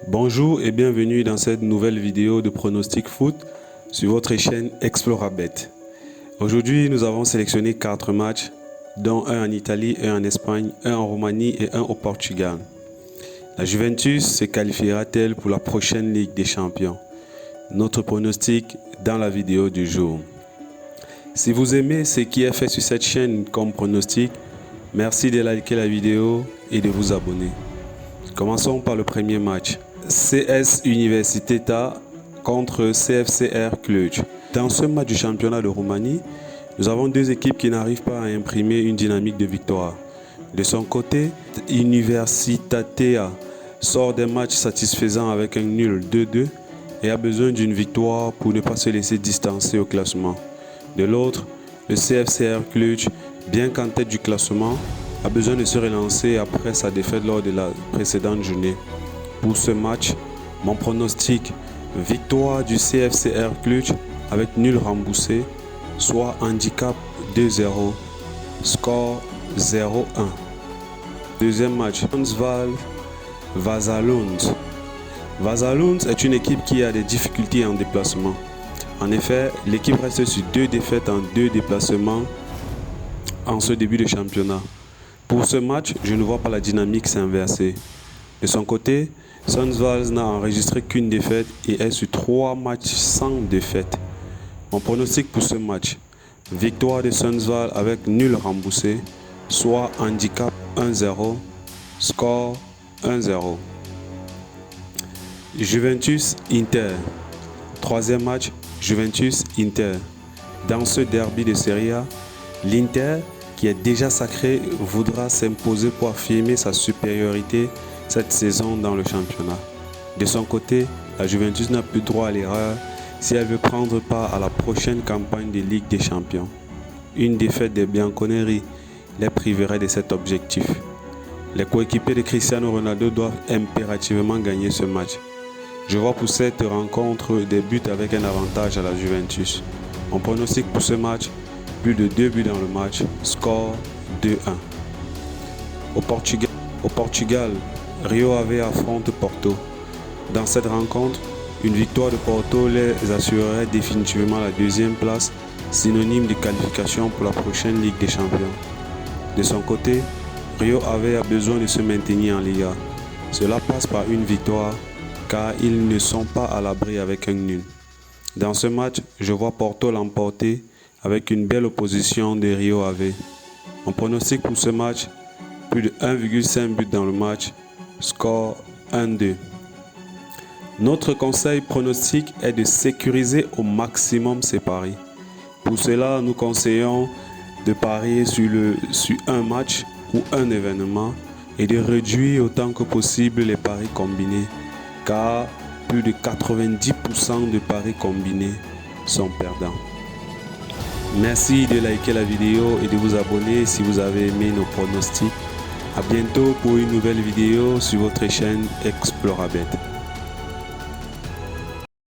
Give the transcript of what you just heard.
Bonjour et bienvenue dans cette nouvelle vidéo de pronostic foot sur votre chaîne Explorabet. Aujourd'hui, nous avons sélectionné 4 matchs, dont un en Italie, un en Espagne, un en Roumanie et un au Portugal. La Juventus se qualifiera-t-elle pour la prochaine Ligue des Champions? Notre pronostic dans la vidéo du jour. Si vous aimez ce qui est fait sur cette chaîne comme pronostic, merci de liker la vidéo et de vous abonner. Commençons par le premier match. CS Universitatea contre CFCR Cluj. Dans ce match du championnat de Roumanie, nous avons deux équipes qui n'arrivent pas à imprimer une dynamique de victoire. De son côté, Universitatea sort des matchs satisfaisants avec un nul 2-2 et a besoin d'une victoire pour ne pas se laisser distancer au classement. De l'autre, le CFCR Cluj, bien qu'en tête du classement, a besoin de se relancer après sa défaite lors de la précédente journée. Pour ce match, mon pronostic, victoire du CFCR Cluj avec nul remboursé, soit handicap 2-0, score 0-1. Deuxième match, Transvaal Vasalund. Vasalund est une équipe qui a des difficultés en déplacement. En effet, l'équipe reste sur 2 défaites en 2 déplacements en ce début de championnat. Pour ce match, je ne vois pas la dynamique s'inverser. De son côté, Transvaal n'a enregistré qu'une défaite et est sur 3 matchs sans défaite. Mon pronostic pour ce match, victoire de Transvaal avec nul remboursé, soit handicap 1-0, score 1-0. Juventus-Inter. Troisième match, Juventus-Inter. Dans ce derby de Serie A, l'Inter, qui est déjà sacré, voudra s'imposer pour affirmer sa supériorité cette saison dans le championnat. De son côté, la Juventus n'a plus droit à l'erreur si elle veut prendre part à la prochaine campagne de Ligue des Champions. Une défaite des Bianconeri les priverait de cet objectif. Les coéquipiers de Cristiano Ronaldo doivent impérativement gagner ce match. Je vois pour cette rencontre des buts avec un avantage à la Juventus. Mon pronostic pour ce match, plus de 2 buts dans le match, score 2-1. Au Portugal, Rio Ave affronte Porto. Dans cette rencontre, une victoire de Porto les assurerait définitivement la 2e place, synonyme de qualification pour la prochaine Ligue des Champions. De son côté, Rio Ave a besoin de se maintenir en Liga. Cela passe par une victoire, car ils ne sont pas à l'abri avec un nul. Dans ce match, je vois Porto l'emporter avec une belle opposition de Rio Ave. Mon pronostic pour ce match, plus de 1,5 but dans le match, score 1-2. Notre conseil pronostic est de sécuriser au maximum ses paris. Pour cela, nous conseillons de parier sur un match ou un événement et de réduire autant que possible les paris combinés, car plus de 90% de paris combinés sont perdants. Merci de liker la vidéo et de vous abonner si vous avez aimé nos pronostics. A bientôt pour une nouvelle vidéo sur votre chaîne Explorabet.